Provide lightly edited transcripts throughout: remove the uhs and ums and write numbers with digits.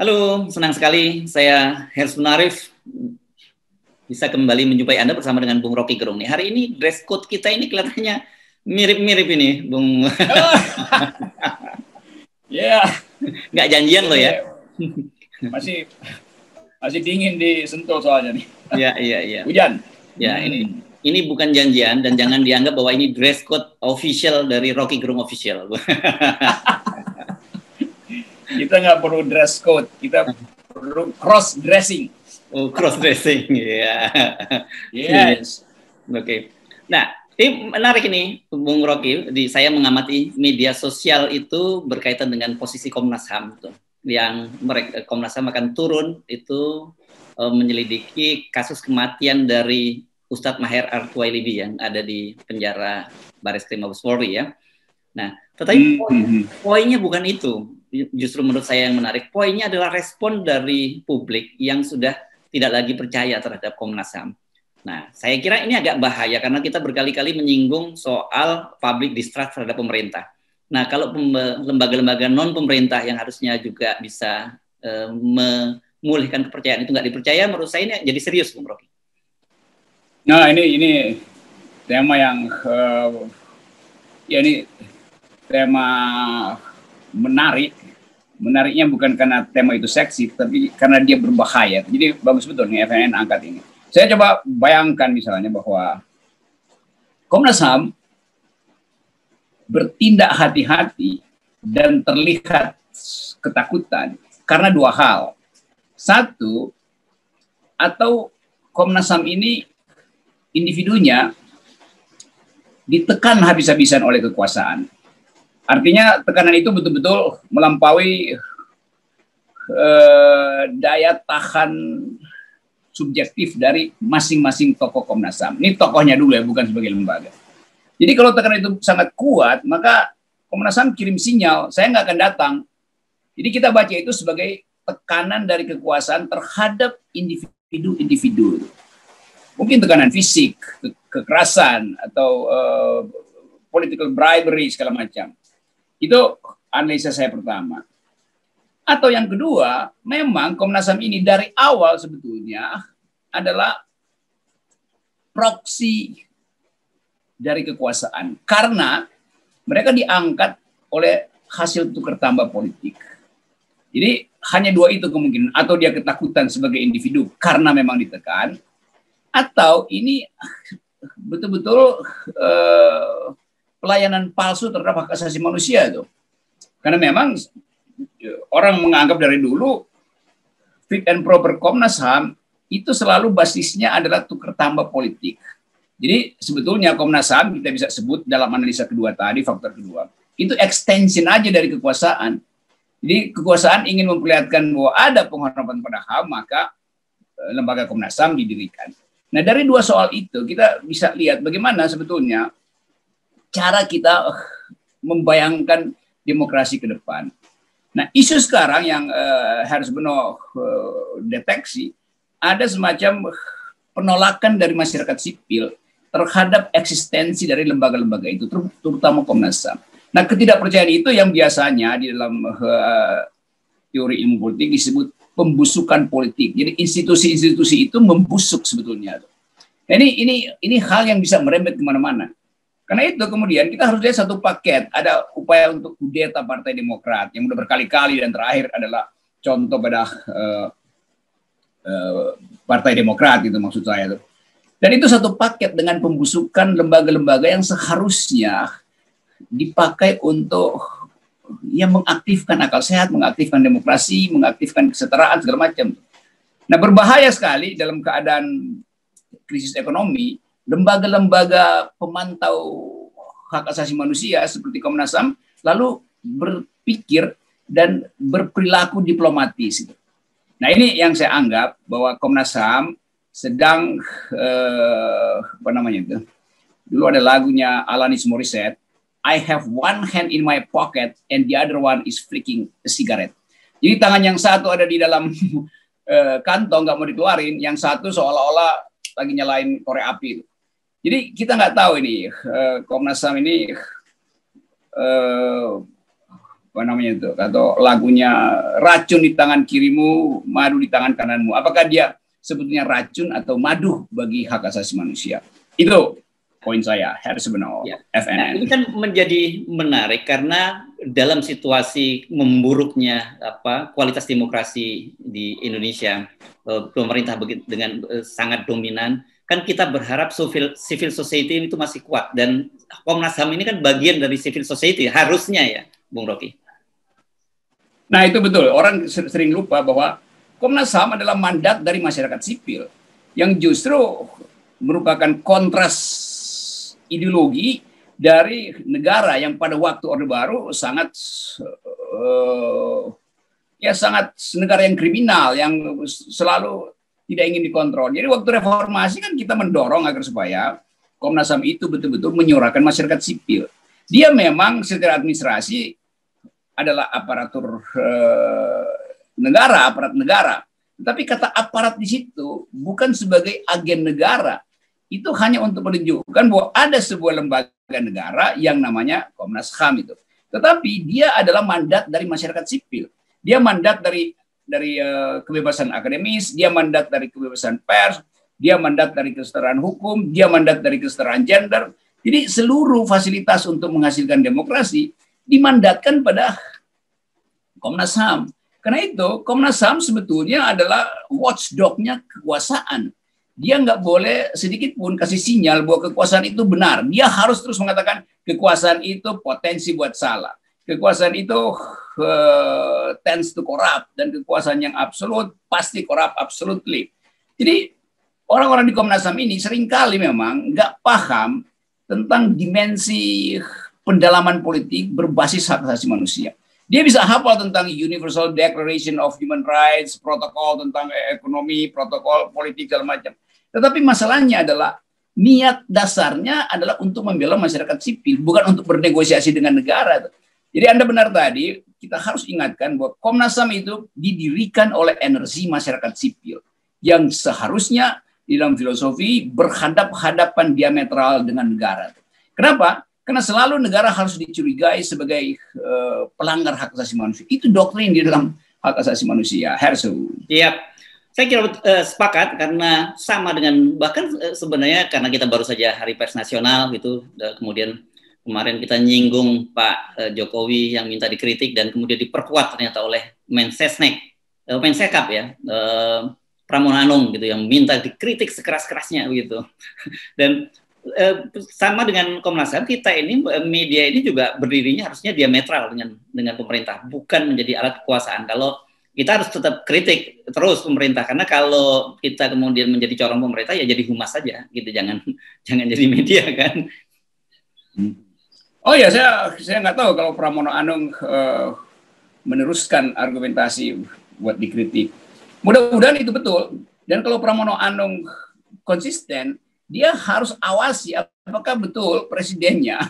Halo, senang sekali saya Hers Munarif bisa kembali menjumpai Anda bersama dengan Bung Rocky Gerung nih. Hari ini dress code kita ini kelihatannya mirip-mirip ini, Bung. Ya, Nggak janjian loh ya. Masih dingin di Sentul soalnya nih. Iya. Hujan. Ya, ini bukan janjian dan jangan dianggap bahwa ini dress code official dari Rocky Gerung official. Kita nggak perlu dress code, kita perlu cross dressing. Oh, cross dressing, ya. Yes. Oke. Nah, ini menarik ini, Bung Rocky. Saya mengamati media sosial itu berkaitan dengan posisi Komnas HAM tuh, yang Komnas HAM akan turun itu menyelidiki kasus kematian dari Ustadz Maher Al-Tuwailibi yang ada di penjara Bareskrim Mabes Polri ya. Nah, tetapi poinnya bukan itu. Justru menurut saya yang menarik, poinnya adalah respon dari publik yang sudah tidak lagi percaya terhadap Komnas HAM. Nah, saya kira ini agak bahaya karena kita berkali-kali menyinggung soal public distrust terhadap pemerintah. Nah, kalau lembaga-lembaga non-pemerintah yang harusnya juga bisa memulihkan kepercayaan itu nggak dipercaya, menurut saya ini jadi serius, Bung Rocky. Nah, ini tema yang ini tema menarik. Menariknya bukan karena tema itu seksi, tapi karena dia berbahaya. Jadi bagus betul nih FNN angkat ini. Saya coba bayangkan misalnya bahwa Komnas HAM bertindak hati-hati dan terlihat ketakutan karena dua hal. Satu, atau Komnas HAM ini individunya ditekan habis-habisan oleh kekuasaan. Artinya tekanan itu betul-betul melampaui daya tahan subjektif dari masing-masing tokoh Komnas HAM. Ini tokohnya dulu ya, bukan sebagai lembaga. Jadi kalau tekanan itu sangat kuat, maka Komnas HAM kirim sinyal, saya nggak akan datang. Jadi kita baca itu sebagai tekanan dari kekuasaan terhadap individu-individu. Mungkin tekanan fisik, kekerasan, atau political bribery, segala macam. Itu analisa saya pertama. Atau yang kedua, memang Komnas HAM ini dari awal sebetulnya adalah proksi dari kekuasaan. Karena mereka diangkat oleh hasil tukar tambah politik. Jadi hanya dua itu kemungkinan. Atau dia ketakutan sebagai individu karena memang ditekan. Atau ini betul-betul pelayanan palsu terhadap hak asasi manusia itu. Karena memang orang menganggap dari dulu fit and proper Komnas HAM itu selalu basisnya adalah tukar tambah politik. Jadi sebetulnya Komnas HAM kita bisa sebut dalam analisa kedua tadi, faktor kedua, itu extension aja dari kekuasaan. Jadi kekuasaan ingin memperlihatkan bahwa ada penghormatan pada HAM, maka lembaga Komnas HAM didirikan. Nah, dari dua soal itu kita bisa lihat bagaimana sebetulnya cara kita membayangkan demokrasi ke depan. Nah, isu sekarang yang harus benar deteksi, ada semacam penolakan dari masyarakat sipil terhadap eksistensi dari lembaga-lembaga itu, terutama Komnas HAM. Nah, ketidakpercayaan itu yang biasanya di dalam teori ilmu politik disebut pembusukan politik. Jadi institusi-institusi itu membusuk sebetulnya. Nah, ini hal yang bisa merembet kemana-mana. Karena itu kemudian kita harus lihat satu paket. Ada upaya untuk kudeta Partai Demokrat yang sudah berkali-kali dan terakhir adalah contoh pada Partai Demokrat itu maksud saya itu. Dan itu satu paket dengan pembusukan lembaga-lembaga yang seharusnya dipakai untuk mengaktifkan akal sehat, mengaktifkan demokrasi, mengaktifkan kesetaraan segala macam. Nah, berbahaya sekali dalam keadaan krisis ekonomi. Lembaga-lembaga pemantau hak asasi manusia seperti Komnas HAM lalu berpikir dan berperilaku diplomatis. Nah, ini yang saya anggap bahwa Komnas HAM sedang dulu ada lagunya Alanis Morissette, I have one hand in my pocket and the other one is flicking a cigarette. Jadi tangan yang satu ada di dalam kantong nggak mau dikeluarin, yang satu seolah-olah lagi nyalain korek api. Jadi kita nggak tahu ini Komnas HAM ini apa namanya itu, atau lagunya racun di tangan kirimu, madu di tangan kananmu. Apakah dia sebetulnya racun atau madu bagi hak asasi manusia? Itu poin saya, Harris Benowo, Ya. FNN. Nah, ini kan menjadi menarik karena dalam situasi memburuknya kualitas demokrasi di Indonesia, pemerintah dengan sangat dominan, kan kita berharap civil society itu masih kuat, dan Komnas HAM ini kan bagian dari civil society harusnya ya, Bung Rocky. Nah itu betul, orang sering lupa bahwa Komnas HAM adalah mandat dari masyarakat sipil yang justru merupakan kontras ideologi dari negara yang pada waktu Orde Baru sangat sangat negara yang kriminal, yang selalu tidak ingin dikontrol. Jadi waktu reformasi kan kita mendorong agar supaya Komnas HAM itu betul-betul menyuarakan masyarakat sipil. Dia memang secara administrasi adalah aparatur negara, aparat negara. Tapi kata aparat di situ bukan sebagai agen negara. Itu hanya untuk menunjukkan bahwa ada sebuah lembaga negara yang namanya Komnas HAM itu. Tetapi dia adalah mandat dari masyarakat sipil. Dia mandat dari kebebasan akademis, dia mandat dari kebebasan pers, dia mandat dari kesetaraan hukum, dia mandat dari kesetaraan gender. Jadi seluruh fasilitas untuk menghasilkan demokrasi dimandatkan pada Komnas HAM. Karena itu Komnas HAM sebetulnya adalah watchdog-nya kekuasaan. Dia nggak boleh sedikit pun kasih sinyal bahwa kekuasaan itu benar. Dia harus terus mengatakan kekuasaan itu potensi buat salah. Kekuasaan itu tends to corrupt, dan kekuasaan yang absolut pasti corrupt absolutely. Jadi orang-orang di Komnas HAM ini seringkali memang nggak paham tentang dimensi pendalaman politik berbasis hak asasi manusia. Dia bisa hafal tentang Universal Declaration of Human Rights, protokol tentang ekonomi, protokol politik, segala macam. Tetapi masalahnya adalah niat dasarnya adalah untuk membela masyarakat sipil, bukan untuk bernegosiasi dengan negara. Jadi Anda benar tadi, kita harus ingatkan bahwa Komnas HAM itu didirikan oleh energi masyarakat sipil yang seharusnya di dalam filosofi berhadap-hadapan diametral dengan negara. Kenapa? Karena selalu negara harus dicurigai sebagai pelanggar hak asasi manusia. Itu doktrin di dalam hak asasi manusia. Hersu. Iya, saya kira sepakat karena sama dengan bahkan sebenarnya karena kita baru saja Hari Pers Nasional gitu, kemudian kemarin kita nyinggung Pak Jokowi yang minta dikritik dan kemudian diperkuat ternyata oleh Mensekap ya, Pramono Anung gitu yang minta dikritik sekeras-kerasnya begitu. Dan sama dengan Komnas HAM, kita ini media ini juga berdirinya harusnya diametral dengan pemerintah, bukan menjadi alat kekuasaan. Kalau kita harus tetap kritik terus pemerintah, karena kalau kita kemudian menjadi corong pemerintah ya jadi humas saja gitu, jangan jadi media kan. Oh ya, saya nggak tahu kalau Pramono Anung meneruskan argumentasi buat dikritik. Mudah-mudahan itu betul. Dan kalau Pramono Anung konsisten, dia harus awasi apakah betul presidennya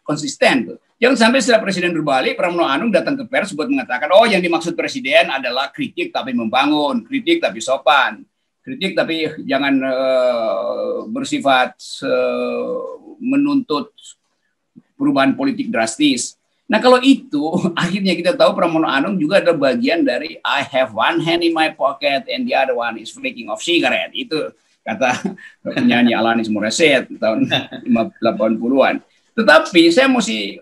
konsisten. Jangan sampai setelah presiden berbalik, Pramono Anung datang ke pers buat mengatakan, oh yang dimaksud presiden adalah kritik tapi membangun, kritik tapi sopan, kritik tapi jangan bersifat menuntut perubahan politik drastis. Nah kalau itu, akhirnya kita tahu Pramono Anung juga adalah bagian dari I have one hand in my pocket and the other one is flicking off cigarette. Itu kata penyanyi Alanis Morissette tahun 80-an. Tetapi saya mesti,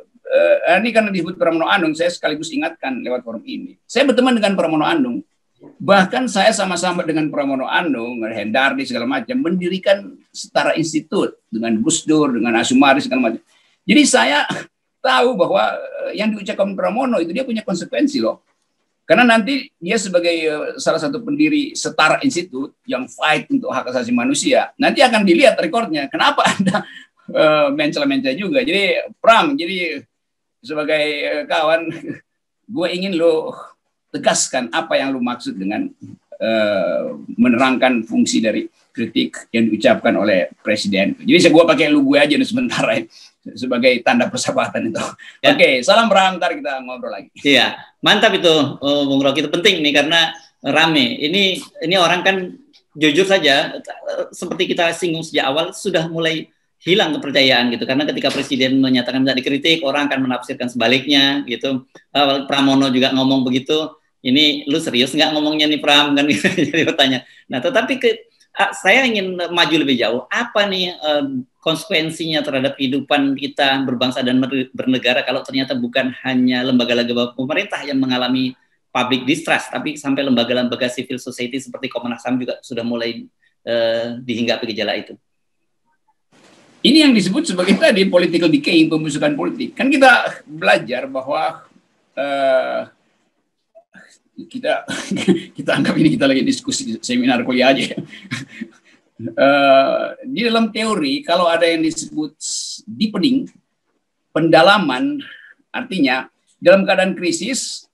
ini karena disebut Pramono Anung, saya sekaligus ingatkan lewat forum ini. Saya berteman dengan Pramono Anung. Bahkan saya sama-sama dengan Pramono Anung, Hendardi segala macam, mendirikan Setara Institut dengan Gus Dur, dengan Asumari segala macam. Jadi saya tahu bahwa yang diucapkan Pramono itu dia punya konsekuensi loh. Karena nanti dia sebagai salah satu pendiri Setara Institut yang fight untuk hak asasi manusia, nanti akan dilihat rekornya. Kenapa Anda mencela-mencela juga? Jadi Pram, jadi sebagai kawan, gue ingin lo tegaskan apa yang lo maksud dengan menerangkan fungsi dari kritik yang diucapkan oleh presiden. Jadi saya pakai lu gue aja nih sementara sebagai tanda persahabatan itu. Ya. Oke, salam Pram, ntar kita ngobrol lagi. Iya, mantap itu Bung Rocky, itu penting nih karena rame. Ini orang kan jujur saja seperti kita singgung sejak awal sudah mulai hilang kepercayaan gitu, karena ketika presiden menyatakan tidak dikritik, orang akan menafsirkan sebaliknya gitu. Pramono juga ngomong begitu, ini lu serius nggak ngomongnya nih Pram kan gitu. Jadi bertanya. Nah, tetapi saya ingin maju lebih jauh. Apa nih konsekuensinya terhadap kehidupan kita berbangsa dan bernegara kalau ternyata bukan hanya lembaga-lembaga pemerintah yang mengalami public distrust, tapi sampai lembaga-lembaga civil society seperti Komnas HAM juga sudah mulai dihinggapi gejala itu. Ini yang disebut sebagai tadi political decay, pembusukan politik. Kan kita belajar bahwa kita anggap ini kita lagi diskusi seminar kuliah aja. Di dalam teori kalau ada yang disebut deepening, pendalaman, artinya dalam keadaan krisis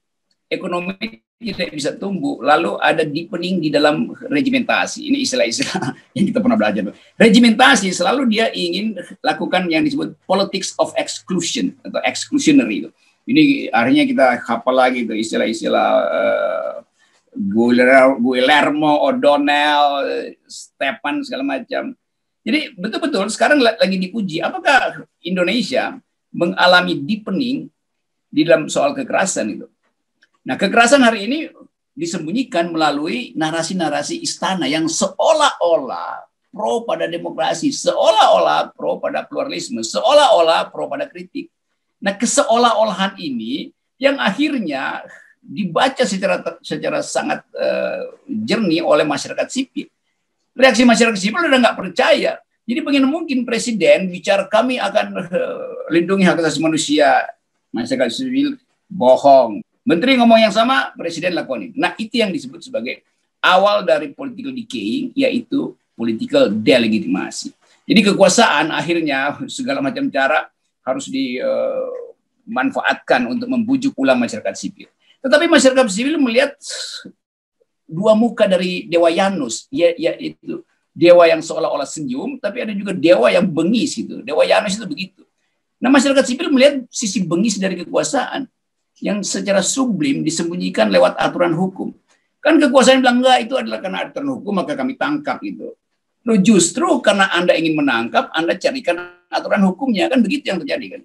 ekonomi tidak bisa tumbuh, lalu ada deepening di dalam regimentasi. Ini istilah-istilah yang kita pernah belajar. Regimentasi selalu dia ingin lakukan yang disebut politics of exclusion atau exclusionary. Ini akhirnya kita hafal lagi itu istilah-istilah Guillermo, O'Donnell, Stefan segala macam. Jadi betul-betul sekarang lagi dipuji apakah Indonesia mengalami deepening di dalam soal kekerasan itu. Nah, kekerasan hari ini disembunyikan melalui narasi-narasi istana yang seolah-olah pro pada demokrasi, seolah-olah pro pada pluralisme, seolah-olah pro pada kritik. Nah, keseolah-olahan ini yang akhirnya dibaca secara sangat jernih oleh masyarakat sipil. Reaksi masyarakat sipil udah nggak percaya. Jadi bagaimana mungkin presiden bicara kami akan lindungi hak asasi manusia, masyarakat sipil bohong. Menteri ngomong yang sama, presiden lakukan itu. Nah, itu yang disebut sebagai awal dari political decaying, yaitu political delegitimasi. Jadi kekuasaan akhirnya segala macam cara harus dimanfaatkan untuk membujuk ulang masyarakat sipil. Tetapi masyarakat sipil melihat dua muka dari Dewa Janus, yaitu dewa yang seolah-olah senyum, tapi ada juga dewa yang bengis itu. Dewa Janus itu begitu. Nah, masyarakat sipil melihat sisi bengis dari kekuasaan yang secara sublim disembunyikan lewat aturan hukum. Kan kekuasaan bilang enggak, itu adalah karena aturan hukum maka kami tangkap itu. Loh, justru karena Anda ingin menangkap, Anda carikan aturan hukumnya, kan begitu yang terjadi kan.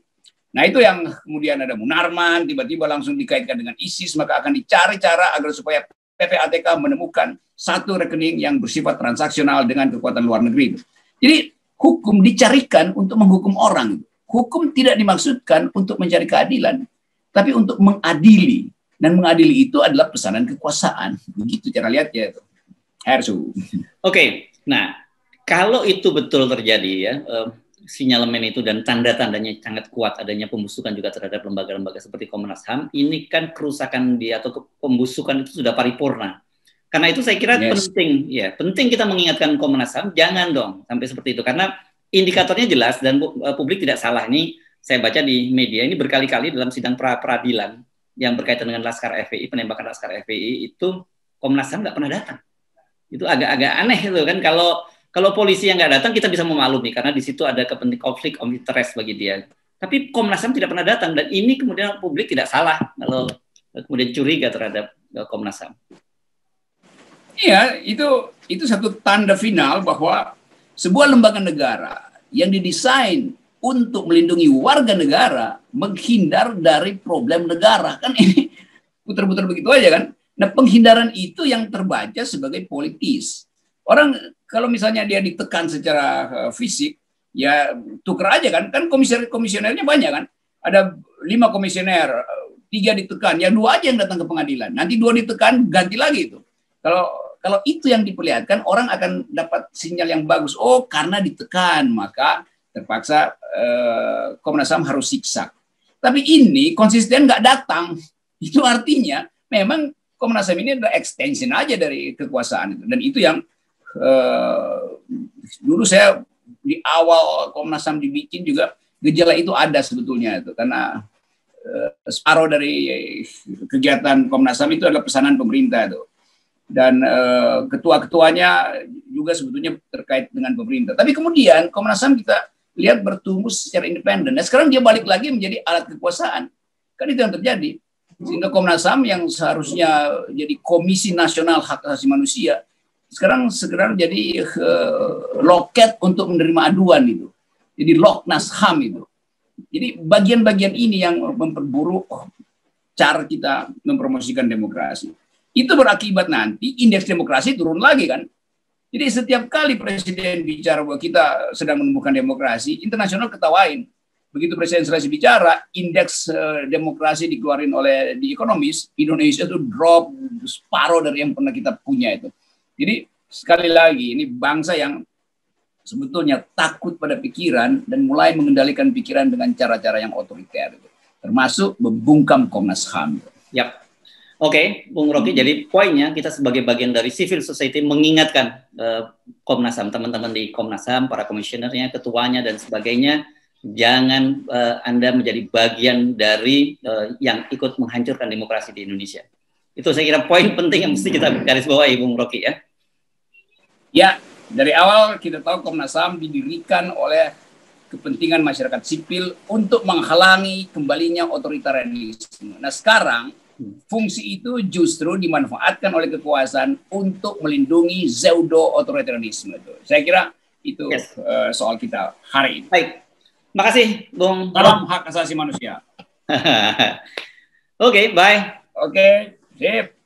Nah, itu yang kemudian ada Munarman tiba-tiba langsung dikaitkan dengan ISIS, maka akan dicari cara agar supaya PPATK menemukan satu rekening yang bersifat transaksional dengan kekuatan luar negeri. Jadi hukum dicarikan untuk menghukum orang. Hukum tidak dimaksudkan untuk mencari keadilan, tapi untuk mengadili. Dan mengadili itu adalah pesanan kekuasaan. Begitu cara lihatnya itu. Hersu. Oke, nah kalau itu betul terjadi ya, sinyalemen itu dan tanda-tandanya sangat kuat adanya pembusukan juga terhadap lembaga-lembaga seperti Komnas HAM, ini kan kerusakan atau pembusukan itu sudah paripurna. Karena itu saya kira penting kita mengingatkan Komnas HAM, jangan dong sampai seperti itu. Karena indikatornya jelas dan publik tidak salah. Ini saya baca di media ini berkali-kali dalam sidang peradilan yang berkaitan dengan Laskar FPI, penembakan Laskar FPI itu Komnas HAM nggak pernah datang. Itu agak aneh itu kan, kalau polisi yang nggak datang kita bisa memaklumi karena di situ ada konflik of interest bagi dia. Tapi Komnas HAM tidak pernah datang dan ini kemudian publik tidak salah kalau kemudian curiga terhadap Komnas HAM. Iya, itu satu tanda final bahwa sebuah lembaga negara yang didesain untuk melindungi warga negara menghindar dari problem negara. Kan ini putar-putar begitu aja kan. Nah, penghindaran itu yang terbaca sebagai politis. Orang kalau misalnya dia ditekan secara fisik, ya tuker aja kan. Kan komisionernya banyak kan. Ada 5 komisioner, 3 ditekan, ya 2 aja yang datang ke pengadilan. Nanti 2 ditekan, ganti lagi itu. Kalau itu yang diperlihatkan, orang akan dapat sinyal yang bagus. Oh, karena ditekan, maka terpaksa Komnas HAM harus siksa. Tapi ini konsisten nggak datang. Itu artinya memang Komnas HAM ini adalah extension aja dari kekuasaan itu. Dan itu yang dulu saya di awal Komnas HAM dibikin juga gejala itu ada sebetulnya itu. Karena separuh dari kegiatan Komnas HAM itu adalah pesanan pemerintah itu. Dan ketua-ketuanya juga sebetulnya terkait dengan pemerintah. Tapi kemudian Komnas HAM kita lihat bertumbuh secara independen. Nah, sekarang dia balik lagi menjadi alat kekuasaan. Kan itu yang terjadi. Sehingga Komnas HAM yang seharusnya jadi Komisi Nasional Hak Asasi Manusia, sekarang jadi loket untuk menerima aduan itu. Jadi Loknas HAM itu. Jadi bagian-bagian ini yang memperburuk cara kita mempromosikan demokrasi. Itu berakibat nanti indeks demokrasi turun lagi kan. Jadi setiap kali presiden bicara bahwa kita sedang menemukan demokrasi, internasional ketawain. Begitu presiden selesai bicara, indeks demokrasi dikeluarin oleh The Economist, Indonesia itu drop separuh dari yang pernah kita punya itu. Jadi sekali lagi ini bangsa yang sebetulnya takut pada pikiran dan mulai mengendalikan pikiran dengan cara-cara yang otoriter, termasuk membungkam Komnas HAM. Yap. Oke, Bung Rocky. Jadi poinnya kita sebagai bagian dari civil society mengingatkan Komnas HAM, teman-teman di Komnas HAM, para komisionernya, ketuanya dan sebagainya, jangan Anda menjadi bagian dari yang ikut menghancurkan demokrasi di Indonesia. Itu saya kira poin penting yang mesti kita garis bawahi, Bung Rocky ya. Ya. Dari awal kita tahu Komnas HAM didirikan oleh kepentingan masyarakat sipil untuk menghalangi kembalinya otoritarianisme. Nah sekarang fungsi itu justru dimanfaatkan oleh kekuasaan untuk melindungi pseudo otoritarianisme. Saya kira itu soal kita hari ini. Baik, makasih Bung. Salam hak asasi manusia. Oke, bye. Oke, sip.